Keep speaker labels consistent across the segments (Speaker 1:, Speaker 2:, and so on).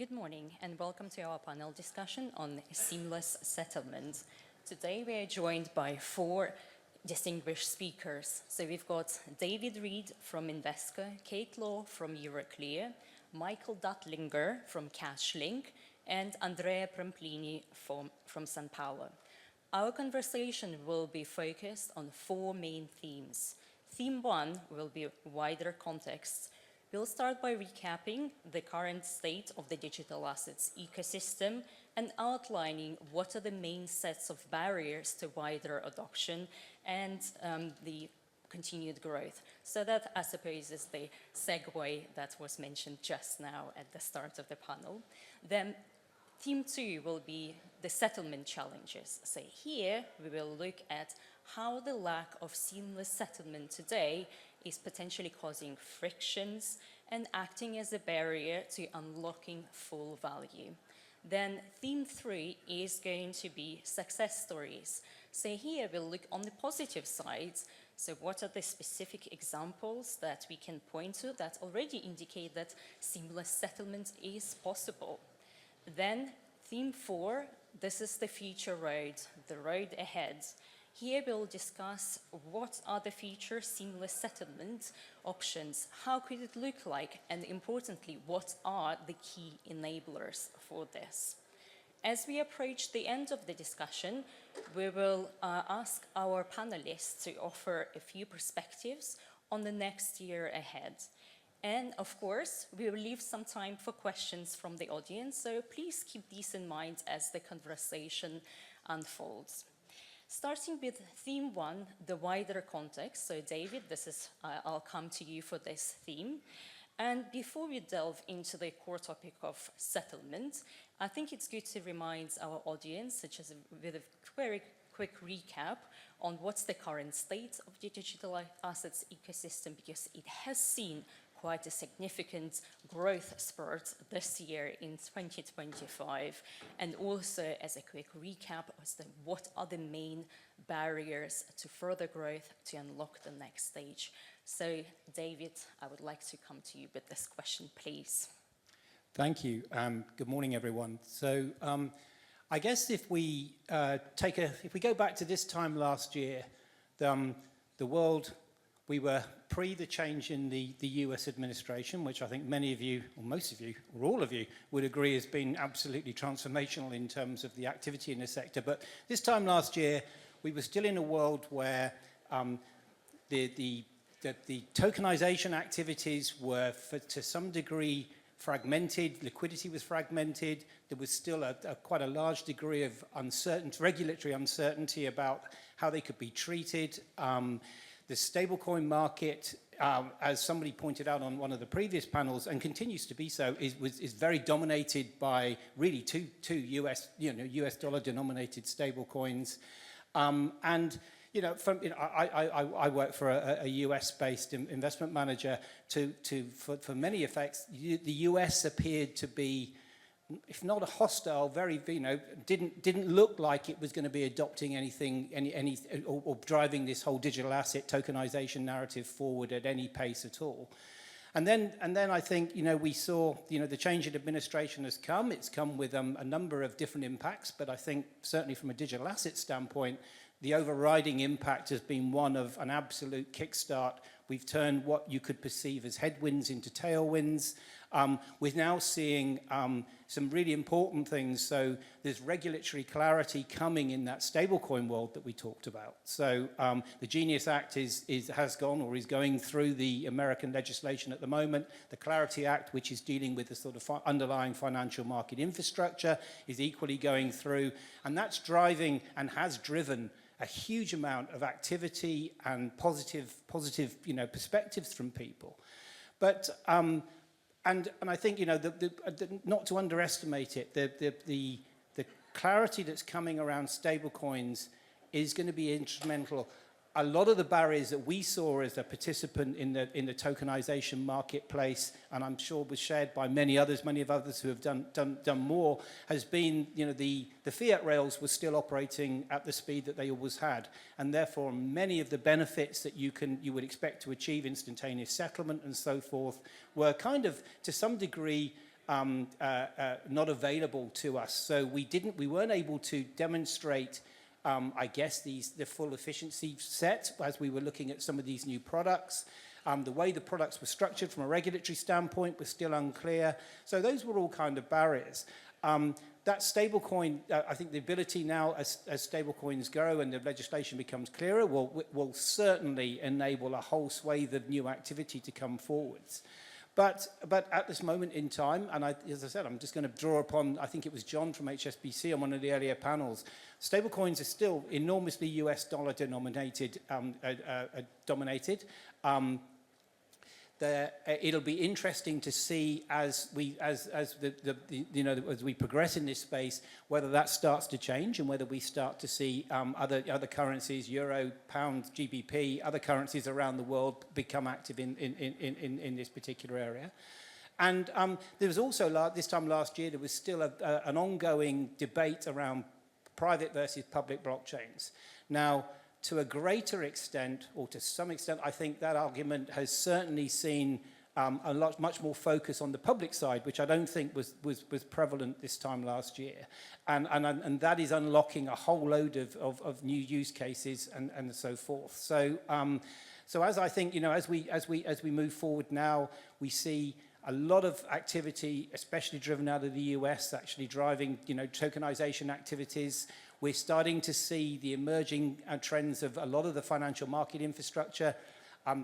Speaker 1: Good morning and welcome to our panel discussion on seamless settlement. Today we are joined by four distinguished speakers. So we've got David Reed from Invesco, Kate Lowe from Euroclear, Michael Duttlinger from Cashlink, and Andrea Prampolini from Sanpaolo. Our conversation will be focused on four main themes. Theme one will be wider context. We'll start by recapping the current state of the digital assets ecosystem and outlining what are the main sets of barriers to wider adoption and the continued growth. So that, I suppose, is the segue that was mentioned just now at the start of the panel. Then theme two will be the settlement challenges. So here we will look at how the lack of seamless settlement today is potentially causing frictions and acting as a barrier to unlocking full value. Then theme three is going to be success stories. So here we'll look on the positive sides. So what are the specific examples that we can point to that already indicate that seamless settlement is possible? Then theme four, this is the future road, the road ahead. Here we'll discuss what are the future seamless settlement options, how could it look like, and importantly, what are the key enablers for this. As we approach the end of the discussion, we will ask our panelists to offer a few perspectives on the next year ahead. And of course, we will leave some time for questions from the audience, so please keep these in mind as the conversation unfolds. Starting with theme one, the wider context. So David, I'll come to you for this theme. And before we delve into the core topic of settlement, I think it's good to remind our audience, with a very quick recap on what's the current state of the digital assets ecosystem, because it has seen quite a significant growth spurt this year in 2025. And also as a quick recap as to what are the main barriers to further growth to unlock the next stage. So David, I would like to come to you with this question, please.
Speaker 2: Thank you. Good morning, everyone. So I guess if we go back to this time last year, the world, we were pre the change in the US administration, which I think many of you, or most of you, or all of you, would agree has been absolutely transformational in terms of the activity in the sector. But this time last year, we were still in a world where the tokenization activities were, to some degree, fragmented. Liquidity was fragmented. There was still quite a large degree of regulatory uncertainty about how they could be treated. The stablecoin market, as somebody pointed out on one of the previous panels, and continues to be so, is very dominated by really two US dollar denominated stablecoins. I work for a US-based investment manager. For many effects, the US appeared to be, if not a hostile, didn't look like it was going to be adopting anything, or driving this whole digital asset tokenization narrative forward at any pace at all. And then I think, we saw, the change in administration has come. It's come with a number of different impacts, but I think certainly from a digital asset standpoint, the overriding impact has been one of an absolute kickstart. We've turned what you could perceive as headwinds into tailwinds. We're now seeing some really important things. So there's regulatory clarity coming in that stablecoin world that we talked about. So the Genius Act has gone or is going through the American legislation at the moment. The Clarity Act, which is dealing with the sort of underlying financial market infrastructure, is equally going through. And that's driving and has driven a huge amount of activity and positive perspectives from people. But and I think not to underestimate it, the clarity that's coming around stablecoins is going to be instrumental. A lot of the barriers that we saw as a participant in the tokenization marketplace, and I'm sure was shared by many of others who have done more, has been the fiat rails were still operating at the speed that they always had, and therefore many of the benefits that you would expect to achieve, instantaneous settlement and so forth, were kind of to some degree not available to us. So we weren't able to demonstrate, I guess, the full efficiency set as we were looking at some of these new products. The way the products were structured from a regulatory standpoint was still unclear. So those were all kind of barriers. That stablecoin, I think the ability now as stablecoins grow and the legislation becomes clearer will certainly enable a whole swathe of new activity to come forwards. But at this moment in time, and as I said, I'm just going to draw upon, I think it was John from HSBC on one of the earlier panels, stablecoins are still enormously US dollar dominated. It'll be interesting to see as we progress in this space whether that starts to change and whether we start to see other currencies, euro, pound, GBP, other currencies around the world become active in this particular area. And there was also, this time last year, there was still an ongoing debate around private versus public blockchains. Now, to a greater extent, or to some extent, I think that argument has certainly seen much more focus on the public side, which I don't think was prevalent this time last year. And that is unlocking a whole load of new use cases and so forth. So as I think, as we move forward now, we see a lot of activity, especially driven out of the US, actually driving, tokenization activities. We're starting to see the emerging trends of a lot of the financial market infrastructure.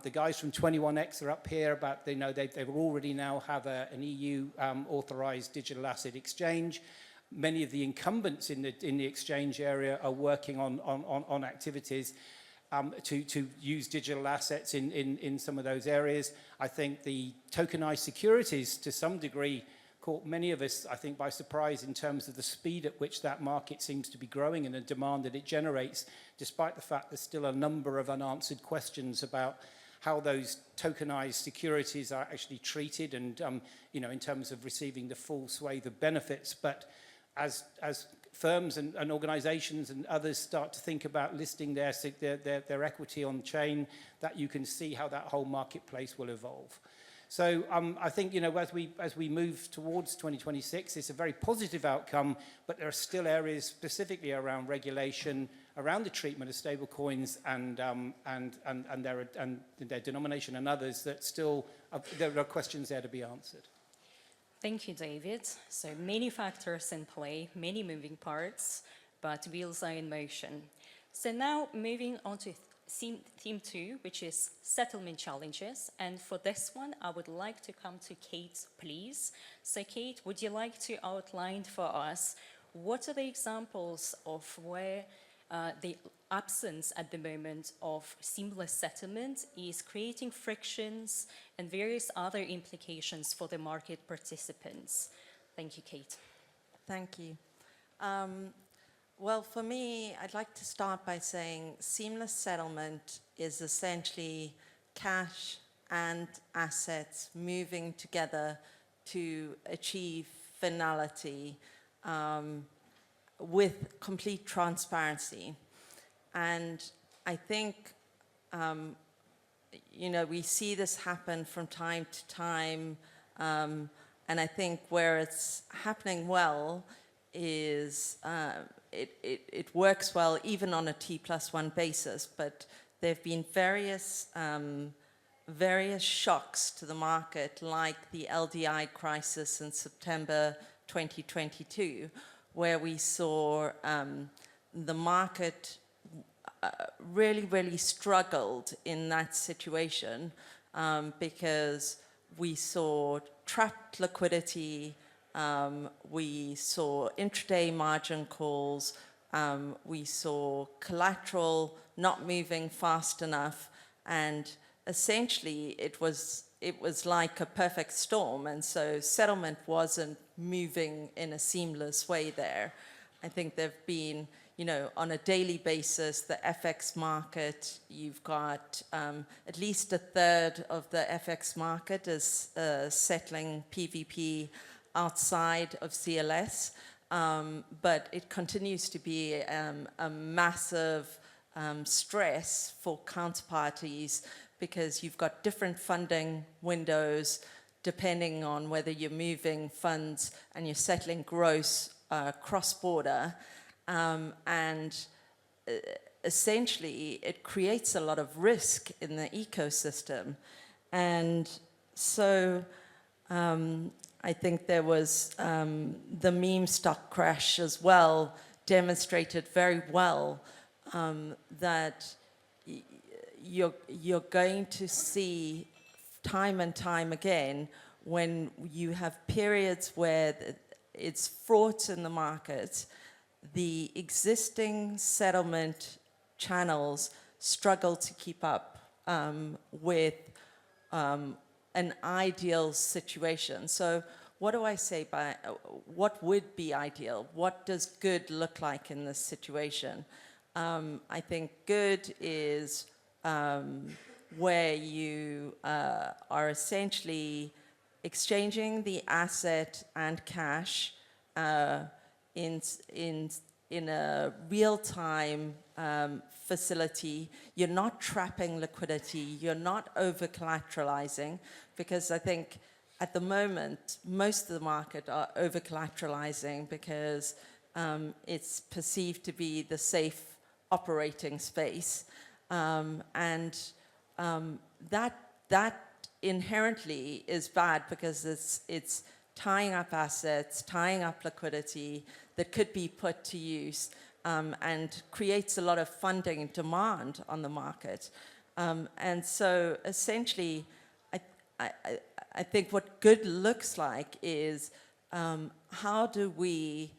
Speaker 2: The guys from 21X are up here about, they already now have an EU authorized digital asset exchange. Many of the incumbents in the exchange area are working on activities to use digital assets in some of those areas. I think the tokenized securities, to some degree, caught many of us, I think, by surprise in terms of the speed at which that market seems to be growing and the demand that it generates, despite the fact there's still a number of unanswered questions about how those tokenized securities are actually treated and, in terms of receiving the full swathe of benefits. But as firms and organizations and others start to think about listing their equity on chain, that you can see how that whole marketplace will evolve. So I think, as we move towards 2026, it's a very positive outcome, but there are still areas specifically around regulation, around the treatment of stablecoins and their denomination and others that still, there are questions there to be answered.
Speaker 1: Thank you, David. So many factors in play, many moving parts, but wheels are in motion. So now moving on to theme 2, which is settlement challenges. And for this one, I would like to come to Kate, please. So Kate, would you like to outline for us what are the examples of where the absence at the moment of seamless settlement is creating frictions and various other implications for the market participants? Thank you, Kate.
Speaker 3: Thank you. Well, for me, I'd like to start by saying seamless settlement is essentially cash and assets moving together to achieve finality with complete transparency. And I think, we see this happen from time to time. And I think where it's happening well is it works well even on a T+1 basis, but there have been various shocks to the market, like the LDI crisis in September 2022, where we saw the market really struggled in that situation because we saw trapped liquidity. We saw intra-day margin calls, we saw collateral not moving fast enough, and essentially it was like a perfect storm, and so settlement wasn't moving in a seamless way there. I think there've been, on a daily basis, the FX market, you've got at least a third of the FX market is settling PVP outside of CLS, but it continues to be a massive stress for counterparties because you've got different funding windows, depending on whether you're moving funds and you're settling gross cross-border. Essentially, it creates a lot of risk in the ecosystem. And so I think there was the meme stock crash as well, demonstrated very well that you're going to see time and time again when you have periods where it's fraught in the market, the existing settlement channels struggle to keep up with an ideal situation. So what do I say by, what would be ideal? What does good look like in this situation? I think good is where you are essentially exchanging the asset and cash in a real-time facility. You're not trapping liquidity. You're not over-collateralizing, because I think at the moment, most of the market are over-collateralizing because it's perceived to be the safe operating space. That inherently is bad because it's tying up assets, tying up liquidity that could be put to use, and creates a lot of funding demand on the market. And so essentially, I think what good looks like is how do we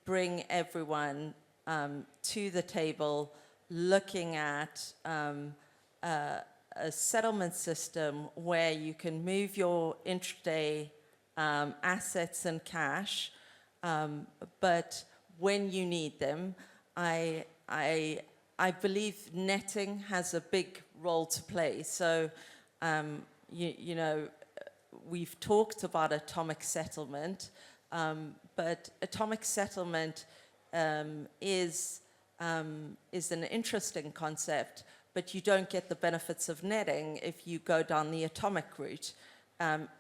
Speaker 3: bring everyone to the table looking at a settlement system where you can move your intraday assets and cash, but when you need them, I believe netting has a big role to play. So, you know, we've talked about atomic settlement, but atomic settlement is an interesting concept, but you don't get the benefits of netting if you go down the atomic route.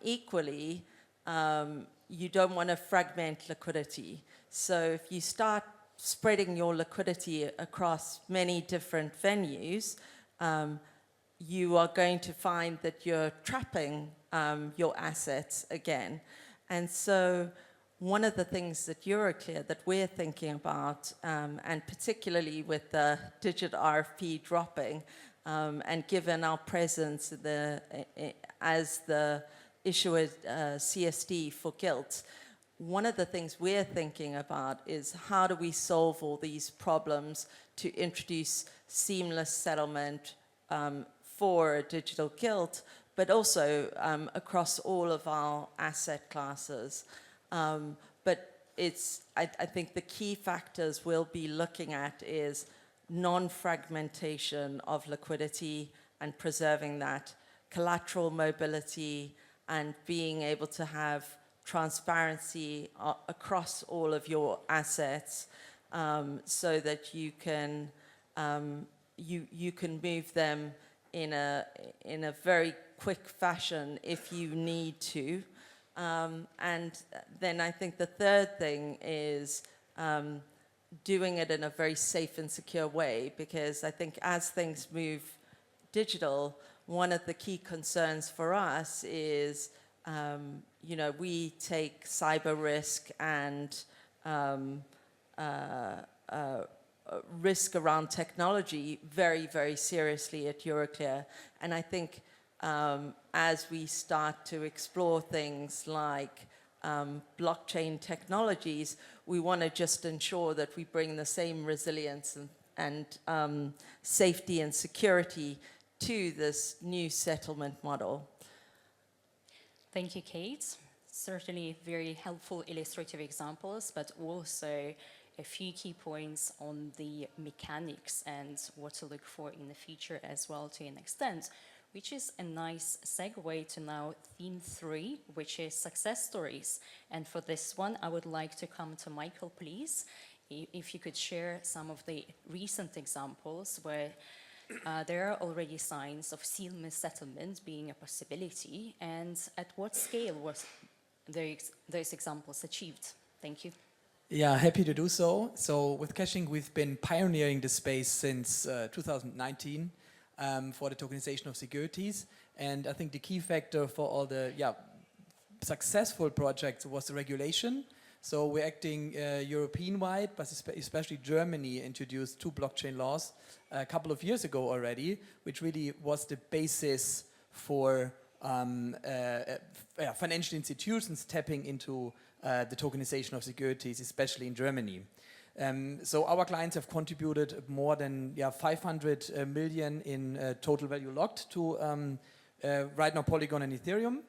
Speaker 3: Equally, you don't want to fragment liquidity. So if you start spreading your liquidity across many different venues, you are going to find that you're trapping your assets again. And so one of the things that Euroclear that we're thinking about, and particularly with the digit RFP dropping, and given our presence as the issuer CSD for gilt, one of the things we're thinking about is how do we solve all these problems to introduce seamless settlement for a digital gilt, but also across all of our asset classes. But I think the key factors we'll be looking at is non-fragmentation of liquidity and preserving that, collateral mobility, and being able to have transparency across all of your assets, so that you can move them in a very quick fashion if you need to. And then I think the third thing is doing it in a very safe and secure way, because I think as things move digital, one of the key concerns for us is, you know, we take cyber risk and risk around technology very, very seriously at Euroclear. And I think as we start to explore things like blockchain technologies, we want to just ensure that we bring the same resilience and safety and security to this new settlement model.
Speaker 1: Thank you, Kate. Certainly very helpful illustrative examples, but also a few key points on the mechanics and what to look for in the future as well to an extent, which is a nice segue to now theme 3, which is success stories. And for this one, I would like to come to Michael, please. If you could share some of the recent examples where there are already signs of seamless settlement being a possibility, and at what scale was those examples achieved? Thank you.
Speaker 4: Yeah, happy to do so. So with Cashlink, we've been pioneering the space since 2019 for the tokenization of securities. And I think the key factor for all the successful projects was the regulation. So we're acting European-wide, but especially Germany introduced 2 blockchain laws a couple of years ago already, which really was the basis for financial institutions tapping into the tokenization of securities, especially in Germany. So our clients have contributed more than 500 million in total value locked to right now Polygon and Ethereum.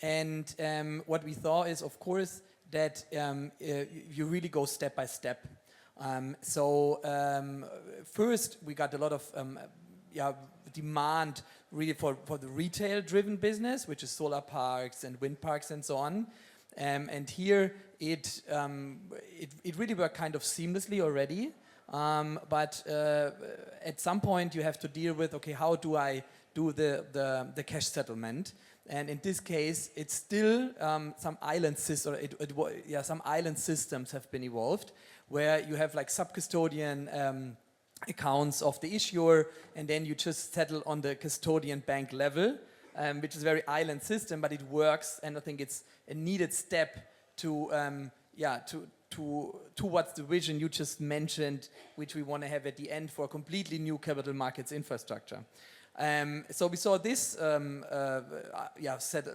Speaker 4: And what we thought is, of course, that you really go step by step. First, we got a lot of demand really for the retail-driven business, which is solar parks and wind parks and so on. And here it really worked kind of seamlessly already. But at some point you have to deal with, okay, how do I do the cash settlement? And in this case, it's still some island systems have been evolved, where you have like sub-custodian accounts of the issuer, and then you just settle on the custodian bank level, which is a very island system, but it works, and I think it's a needed step to towards the vision you just mentioned, which we want to have at the end for a completely new capital markets infrastructure. So we saw this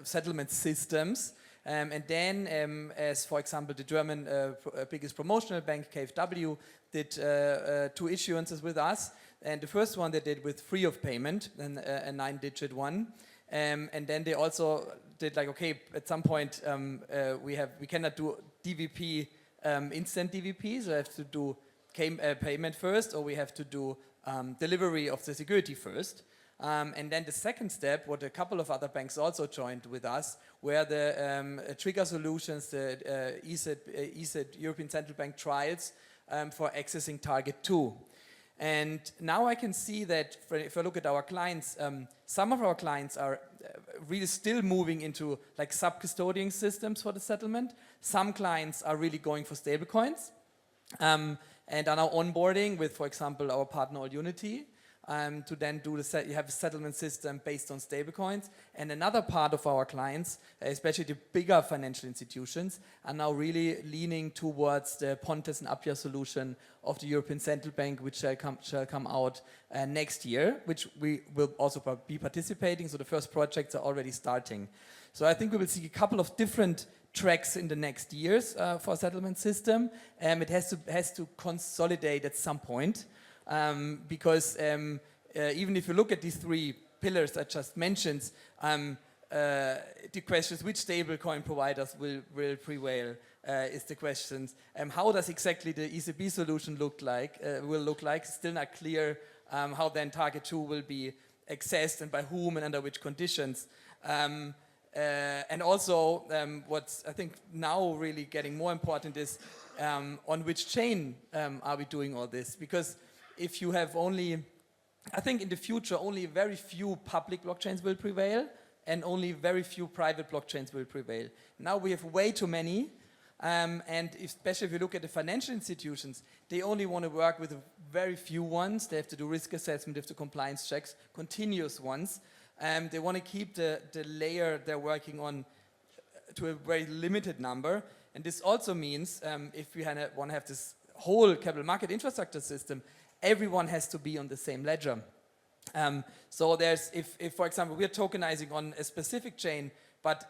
Speaker 4: settlement systems, and then as for example the German biggest promotional bank KfW did 2 issuances with us, and the first one they did with free of payment, and a 9-digit one, and then they also did like, okay, at some point we cannot do DVP instant DVP, so we have to do payment first, or we have to do delivery of the security first. And then the second step, what a couple of other banks also joined with us, were the trigger solutions, the ECB, European Central Bank trials for accessing target 2. And now I can see that if I look at our clients, some of our clients are really still moving into like sub-custodian systems for the settlement. Some clients are really going for stablecoins and are now onboarding with, for example, our partner AllUnity. To then do you have a settlement system based on stablecoins, and another part of our clients, especially the bigger financial institutions, are now really leaning towards the Pontes and Appia solution of the European Central Bank, which shall come out next year, which we will also be participating. So the first projects are already starting. So I think we will see a couple of different tracks in the next years for a settlement system. It has to consolidate at some point. Because even if you look at these 3 pillars I just mentioned, the question is which stablecoin providers will prevail is the question. How does exactly the ECB solution look like? It's still not clear how then target 2 will be accessed and by whom and under which conditions. And also what's I think now really getting more important is on which chain are we doing all this? Because if you have only, I think in the future only very few public blockchains will prevail and only very few private blockchains will prevail. Now we have way too many, and especially if you look at the financial institutions, they only want to work with very few ones. They have to do risk assessment, they have to compliance checks, continuous ones. They want to keep the layer they're working on to a very limited number. And this also means if we want to have this whole capital market infrastructure system, everyone has to be on the same ledger. So there's, if for example we're tokenizing on a specific chain, but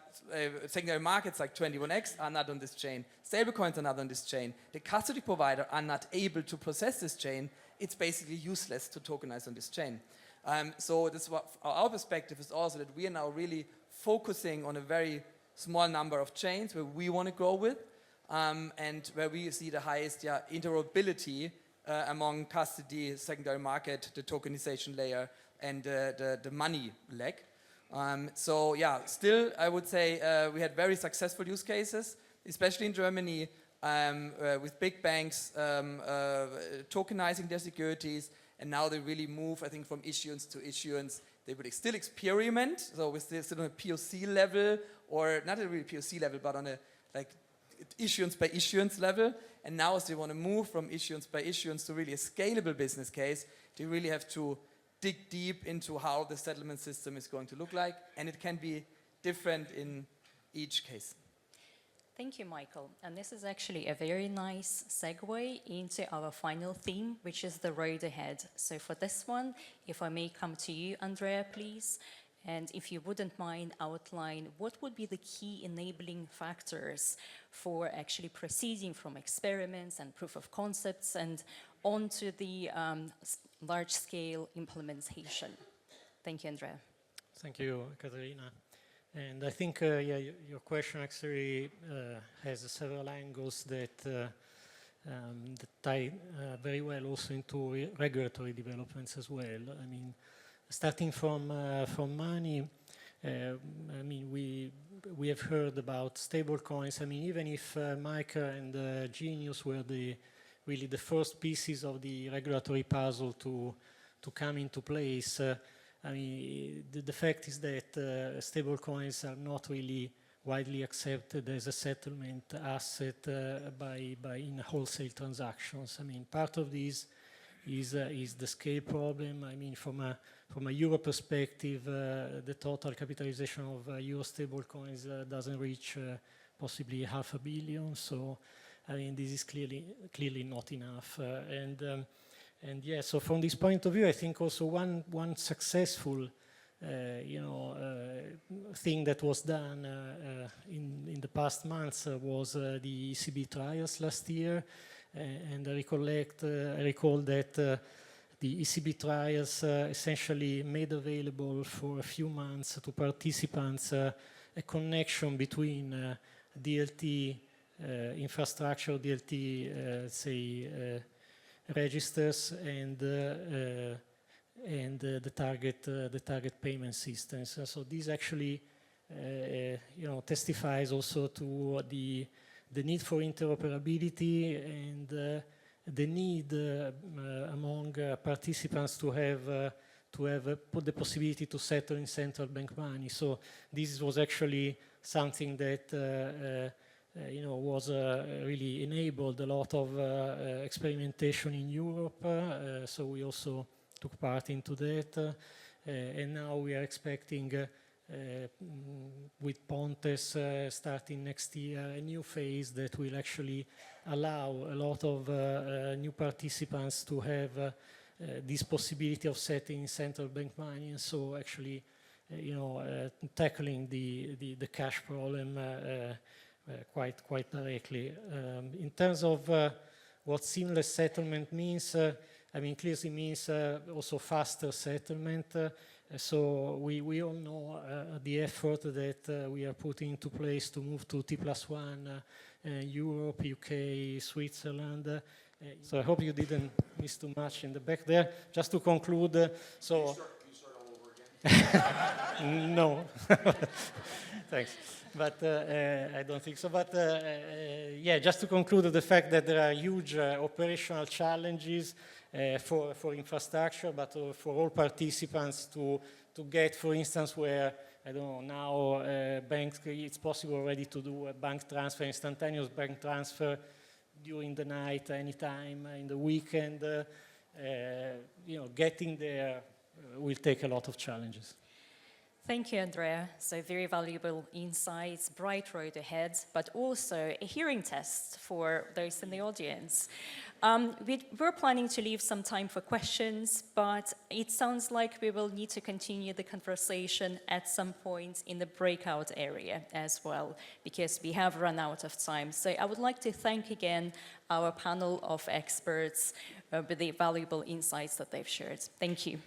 Speaker 4: secondary markets like 21x are not on this chain, stablecoins are not on this chain, the custody provider are not able to process this chain, it's basically useless to tokenize on this chain. So this is what our perspective is also, that we are now really focusing on a very small number of chains where we want to grow with, and where we see the highest interoperability among custody, secondary market, the tokenization layer, and the money leg. So yeah, still I would say we had very successful use cases, especially in Germany, with big banks tokenizing their securities and now they really move, I think, from issuance to issuance. They would still experiment, so we're still on a POC level, or not a really POC level, but on a like issuance by issuance level. And now as they want to move from issuance by issuance to really a scalable business case, they really have to dig deep into how the settlement system is going to look like, and it can be different in each case.
Speaker 1: Thank you, Michael. And this is actually a very nice segue into our final theme, which is the road ahead. So for this one, if I may come to you, Andrea, please. And if you wouldn't mind outline, what would be the key enabling factors for actually proceeding from experiments and proof of concepts and onto the large-scale implementation? Thank you, Andrea.
Speaker 5: Thank you, Ekaterina. And I think your question actually has several angles that tie very well also into regulatory developments as well. I mean, starting from money, I mean, we have heard about stablecoins. I mean, even if MiCA and Genius were really the first pieces of the regulatory puzzle to come into place, I mean, the fact is that stablecoins are not really widely accepted as a settlement asset in wholesale transactions. I mean, part of this is the scale problem. I mean, from a Euro perspective, the total capitalization of Euro stablecoins doesn't reach possibly $500 million. So, I mean, this is clearly not enough. And yeah, so from this point of view, I think also one successful, thing that was done in the past months was the ECB trials last year, and I recall that the ECB trials essentially made available for a few months to participants a connection between DLT infrastructure, DLT, registers and the target payment systems. So this actually, testifies also to the need for interoperability and the need among participants to have the possibility to settle in central bank money. So this was actually something that was really enabled a lot of experimentation in Europe. So we also took part into that. And now we are expecting with Pontes starting next year a new phase that will actually allow a lot of new participants to have this possibility of setting central bank money, and so actually tackling the cash problem quite directly. In terms of what seamless settlement means, I mean, clearly means also faster settlement. So we all know the effort that we are putting into place to move to T+1, Europe, UK, Switzerland. So I hope you didn't miss too much in the back there. Just to conclude, so... Can you start all over again? No. Thanks. But I don't think so. But yeah, just to conclude the fact that there are huge operational challenges for infrastructure, but for all participants to get, for instance, where, I don't know, now banks, it's possible already to do a bank transfer, instantaneous bank transfer during the night, anytime in the weekend. Getting there will take a lot of challenges.
Speaker 1: Thank you, Andrea. So very valuable insights, bright road ahead, but also a hearing test for those in the audience. We're planning to leave some time for questions, but it sounds like we will need to continue the conversation at some point in the breakout area as well, because we have run out of time. So I would like to thank again our panel of experts with the valuable insights that they've shared. Thank you.